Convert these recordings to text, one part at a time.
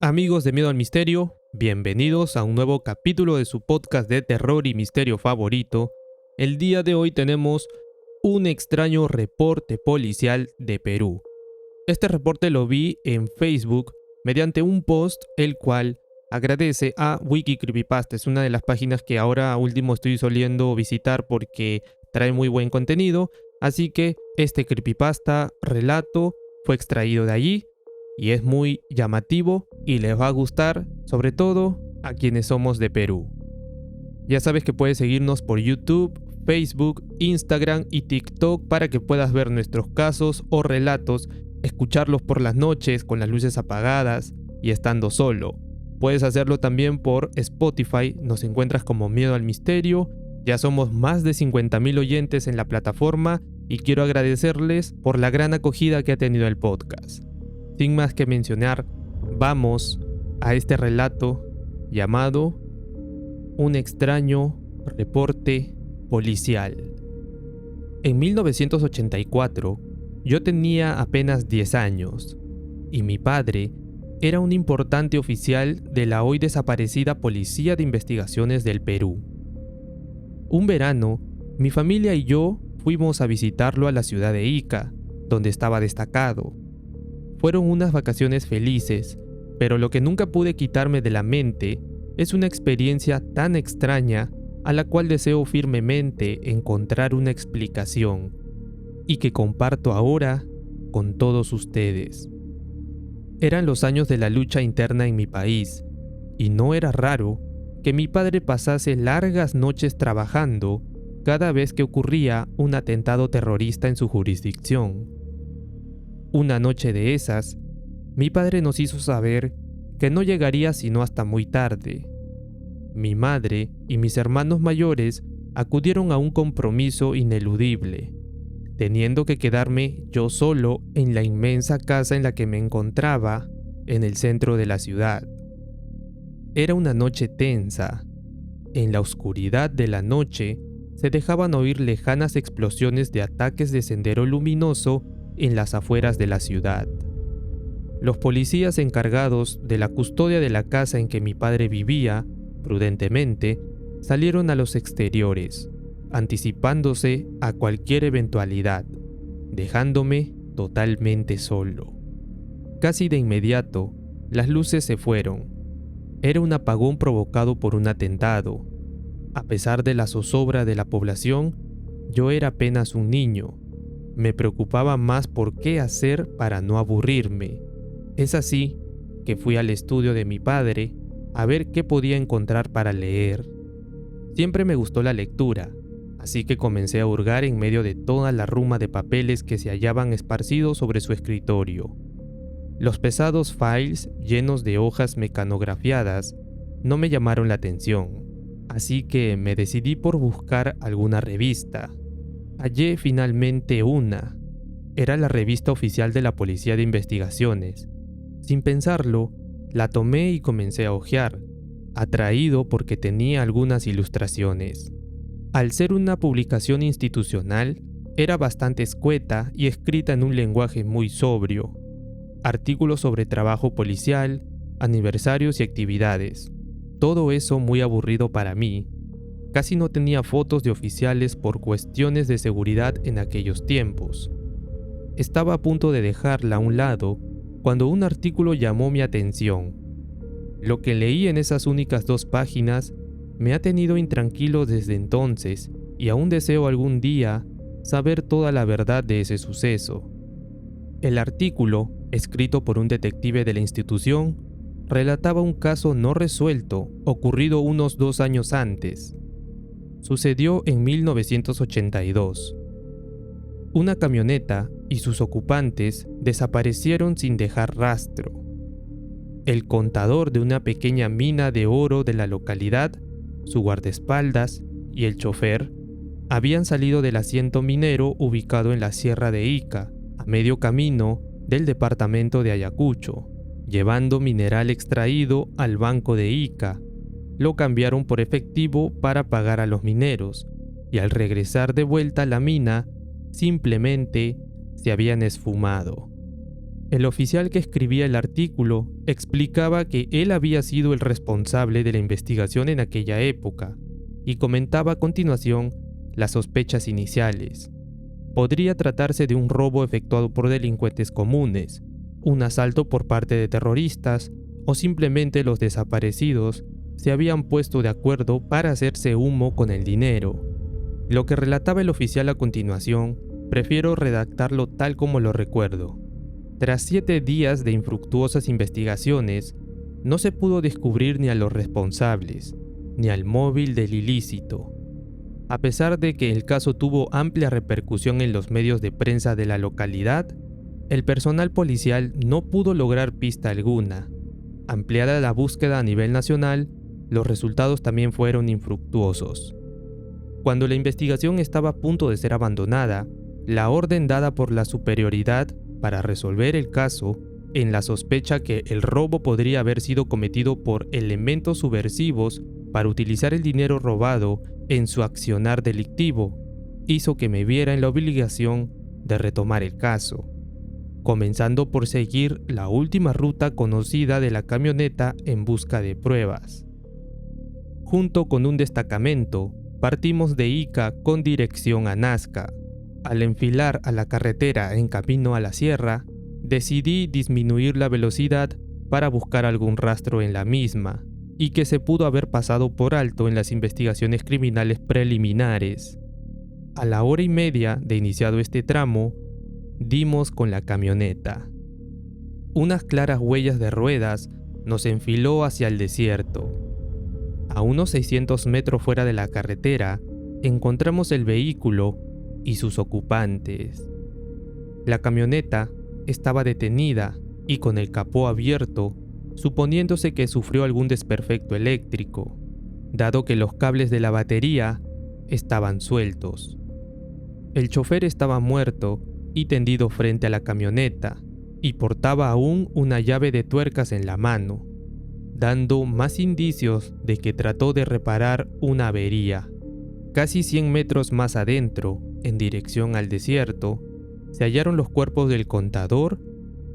Amigos de Miedo al Misterio, bienvenidos a un nuevo capítulo de su podcast de terror y misterio favorito. El día de hoy tenemos un extraño reporte policial de Perú. Este reporte lo vi en Facebook mediante un post el cual agradece a Wiki Creepypasta. Es una de las páginas que ahora último estoy soliendo visitar porque trae muy buen contenido. Así que este creepypasta relato fue extraído de allí y es muy llamativo y les va a gustar, sobre todo a quienes somos de Perú. Ya sabes que puedes seguirnos por YouTube, Facebook, Instagram y TikTok para que puedas ver nuestros casos o relatos, escucharlos por las noches con las luces apagadas y estando solo. Puedes hacerlo también por Spotify, nos encuentras como Miedo al Misterio. Ya somos más de 50,000 oyentes en la plataforma y quiero agradecerles por la gran acogida que ha tenido el podcast. Sin más que mencionar, vamos a este relato llamado Un extraño reporte policial. En 1984, yo tenía apenas 10 años y mi padre era un importante oficial de la hoy desaparecida Policía de Investigaciones del Perú. Un verano, mi familia y yo fuimos a visitarlo a la ciudad de Ica, donde estaba destacado. Fueron unas vacaciones felices, pero lo que nunca pude quitarme de la mente es una experiencia tan extraña a la cual deseo firmemente encontrar una explicación y que comparto ahora con todos ustedes. Eran los años de la lucha interna en mi país y no era raro que mi padre pasase largas noches trabajando cada vez que ocurría un atentado terrorista en su jurisdicción. Una noche de esas, mi padre nos hizo saber que no llegaría sino hasta muy tarde. Mi madre y mis hermanos mayores acudieron a un compromiso ineludible, teniendo que quedarme yo solo en la inmensa casa en la que me encontraba en el centro de la ciudad. Era una noche tensa. En la oscuridad de la noche se dejaban oír lejanas explosiones de ataques de sendero luminoso en las afueras de la ciudad. Los policías encargados de la custodia de la casa en que mi padre vivía, prudentemente, salieron a los exteriores, anticipándose a cualquier eventualidad, dejándome totalmente solo. Casi de inmediato, las luces se fueron. Era un apagón provocado por un atentado. A pesar de la zozobra de la población, yo era apenas un niño. Me preocupaba más por qué hacer para no aburrirme. Es así que fui al estudio de mi padre a ver qué podía encontrar para leer. Siempre me gustó la lectura, así que comencé a hurgar en medio de toda la ruma de papeles que se hallaban esparcidos sobre su escritorio. Los pesados files llenos de hojas mecanografiadas no me llamaron la atención, así que me decidí por buscar alguna revista. Hallé finalmente una. Era la revista oficial de la Policía de Investigaciones. Sin pensarlo, la tomé y comencé a hojear, atraído porque tenía algunas ilustraciones. Al ser una publicación institucional, era bastante escueta y escrita en un lenguaje muy sobrio. Artículos sobre trabajo policial, aniversarios y actividades. Todo eso muy aburrido para mí. Casi no tenía fotos de oficiales por cuestiones de seguridad en aquellos tiempos. Estaba a punto de dejarla a un lado cuando un artículo llamó mi atención. Lo que leí en esas únicas 2 páginas me ha tenido intranquilo desde entonces y aún deseo algún día saber toda la verdad de ese suceso. El artículo, escrito por un detective de la institución, relataba un caso no resuelto ocurrido unos 2 años antes. Sucedió en 1982. Una camioneta y sus ocupantes desaparecieron sin dejar rastro. El contador de una pequeña mina de oro de la localidad, su guardaespaldas y el chofer habían salido del asiento minero ubicado en la sierra de Ica, a medio camino del departamento de Ayacucho, llevando mineral extraído al banco de Ica. Lo cambiaron por efectivo para pagar a los mineros, y al regresar de vuelta a la mina, simplemente se habían esfumado. El oficial que escribía el artículo explicaba que él había sido el responsable de la investigación en aquella época y comentaba a continuación las sospechas iniciales. Podría tratarse de un robo efectuado por delincuentes comunes, un asalto por parte de terroristas o simplemente los desaparecidos se habían puesto de acuerdo para hacerse humo con el dinero. Lo que relataba el oficial a continuación, prefiero redactarlo tal como lo recuerdo. Tras 7 días de infructuosas investigaciones, no se pudo descubrir ni a los responsables, ni al móvil del ilícito. A pesar de que el caso tuvo amplia repercusión en los medios de prensa de la localidad, el personal policial no pudo lograr pista alguna. Ampliada la búsqueda a nivel nacional, los resultados también fueron infructuosos. Cuando la investigación estaba a punto de ser abandonada, la orden dada por la superioridad para resolver el caso, en la sospecha que el robo podría haber sido cometido por elementos subversivos para utilizar el dinero robado en su accionar delictivo, hizo que me viera en la obligación de retomar el caso, comenzando por seguir la última ruta conocida de la camioneta en busca de pruebas. Junto con un destacamento, partimos de Ica con dirección a Nazca. Al enfilar a la carretera en camino a la sierra, decidí disminuir la velocidad para buscar algún rastro en la misma, y que se pudo haber pasado por alto en las investigaciones criminales preliminares. A la 1:30 de iniciado este tramo, dimos con la camioneta. Unas claras huellas de ruedas nos enfiló hacia el desierto. A unos 600 metros fuera de la carretera, encontramos el vehículo y sus ocupantes. La camioneta estaba detenida y con el capó abierto, suponiéndose que sufrió algún desperfecto eléctrico, dado que los cables de la batería estaban sueltos. El chofer estaba muerto y tendido frente a la camioneta, y portaba aún una llave de tuercas en la mano, dando más indicios de que trató de reparar una avería. Casi 100 metros más adentro, en dirección al desierto, se hallaron los cuerpos del contador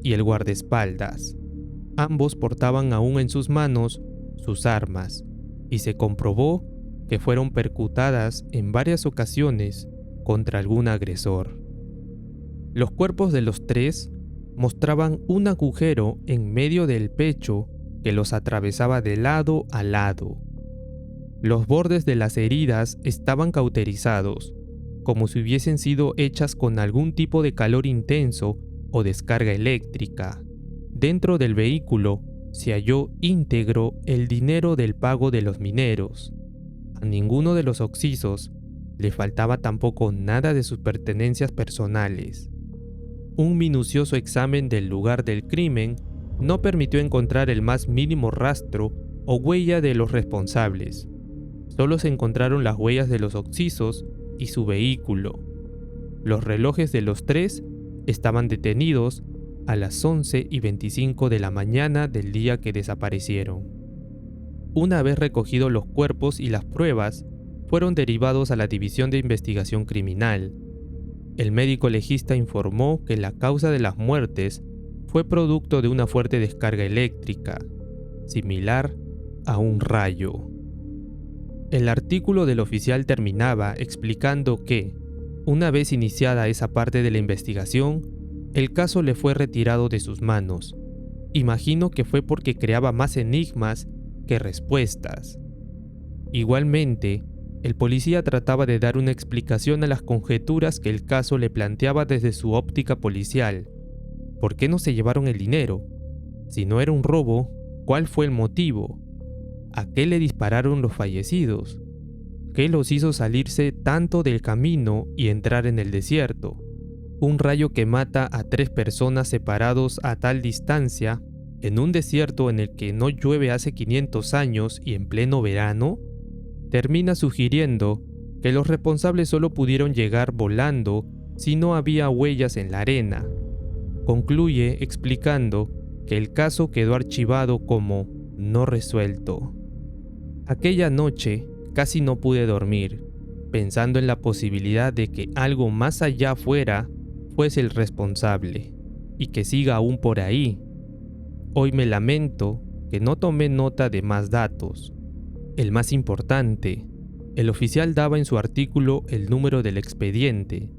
y el guardaespaldas. Ambos portaban aún en sus manos sus armas, y se comprobó que fueron percutadas en varias ocasiones contra algún agresor. Los cuerpos de los tres mostraban un agujero en medio del pecho que los atravesaba de lado a lado. Los bordes de las heridas estaban cauterizados, como si hubiesen sido hechas con algún tipo de calor intenso o descarga eléctrica. Dentro del vehículo se halló íntegro el dinero del pago de los mineros. A ninguno de los occisos le faltaba tampoco nada de sus pertenencias personales. Un minucioso examen del lugar del crimen no permitió encontrar el más mínimo rastro o huella de los responsables. Solo se encontraron las huellas de los occisos y su vehículo. Los relojes de los tres estaban detenidos a las 11:25 de la mañana del día que desaparecieron. Una vez recogidos los cuerpos y las pruebas, fueron derivados a la División de Investigación Criminal. El médico legista informó que la causa de las muertes fue producto de una fuerte descarga eléctrica, similar a un rayo. El artículo del oficial terminaba explicando que, una vez iniciada esa parte de la investigación, el caso le fue retirado de sus manos. Imagino que fue porque creaba más enigmas que respuestas. Igualmente, el policía trataba de dar una explicación a las conjeturas que el caso le planteaba desde su óptica policial. ¿Por qué no se llevaron el dinero? Si no era un robo, ¿cuál fue el motivo? ¿A qué le dispararon los fallecidos? ¿Qué los hizo salirse tanto del camino y entrar en el desierto? Un rayo que mata a 3 personas separados a tal distancia, en un desierto en el que no llueve hace 500 años y en pleno verano, termina sugiriendo que los responsables solo pudieron llegar volando si no había huellas en la arena. Concluye explicando que el caso quedó archivado como no resuelto. Aquella noche casi no pude dormir, pensando en la posibilidad de que algo más allá fuese el responsable. y que siga aún por ahí. Hoy me lamento que no tomé nota de más datos. El más importante, el oficial daba en su artículo el número del expediente.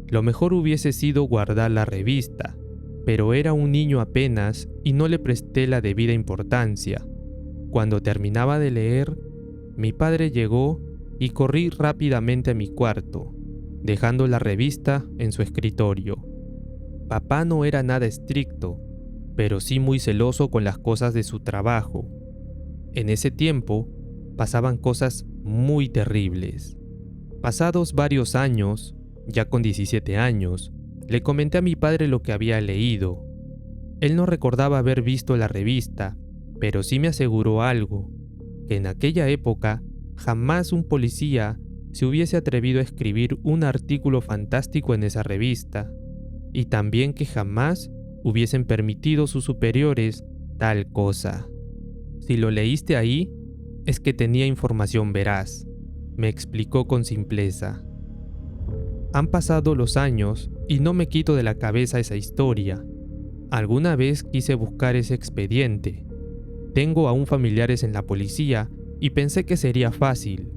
Lo mejor hubiese sido guardar la revista, pero era un niño apenas y no le presté la debida importancia. Cuando terminaba de leer, mi padre llegó y corrí rápidamente a mi cuarto, dejando la revista en su escritorio. Papá no era nada estricto, pero sí muy celoso con las cosas de su trabajo. En ese tiempo, pasaban cosas muy terribles. Pasados varios años, ya con 17 años, le comenté a mi padre lo que había leído. Él no recordaba haber visto la revista, pero sí me aseguró algo, que en aquella época jamás un policía se hubiese atrevido a escribir un artículo fantástico en esa revista, y también que jamás hubiesen permitido sus superiores tal cosa. Si lo leíste ahí, es que tenía información veraz, me explicó con simpleza. Han pasado los años y no me quito de la cabeza esa historia. Alguna vez quise buscar ese expediente. Tengo aún familiares en la policía y pensé que sería fácil.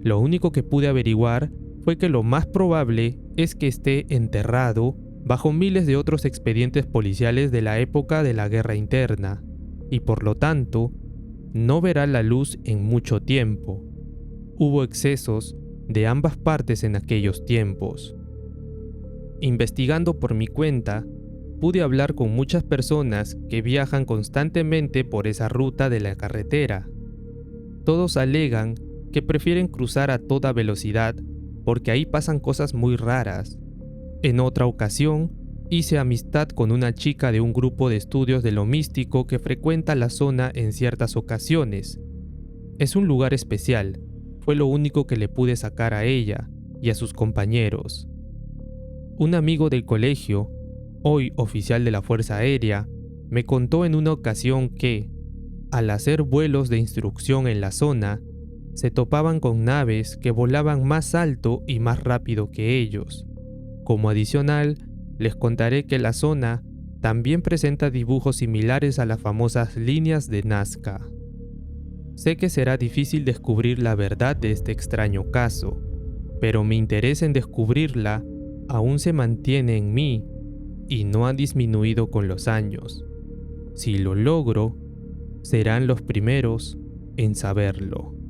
Lo único que pude averiguar fue que lo más probable es que esté enterrado bajo miles de otros expedientes policiales de la época de la guerra interna, y por lo tanto, no verá la luz en mucho tiempo. Hubo excesos de ambas partes en aquellos tiempos. Investigando por mi cuenta, pude hablar con muchas personas que viajan constantemente por esa ruta de la carretera. Todos alegan que prefieren cruzar a toda velocidad porque ahí pasan cosas muy raras. En otra ocasión, hice amistad con una chica de un grupo de estudios de lo místico que frecuenta la zona en ciertas ocasiones. Es un lugar especial, fue lo único que le pude sacar a ella y a sus compañeros. Un amigo del colegio, hoy oficial de la Fuerza Aérea, me contó en una ocasión que, al hacer vuelos de instrucción en la zona, se topaban con naves que volaban más alto y más rápido que ellos. Como adicional, les contaré que la zona también presenta dibujos similares a las famosas líneas de Nazca. Sé que será difícil descubrir la verdad de este extraño caso, pero mi interés en descubrirla aún se mantiene en mí y no ha disminuido con los años. Si lo logro, serán los primeros en saberlo.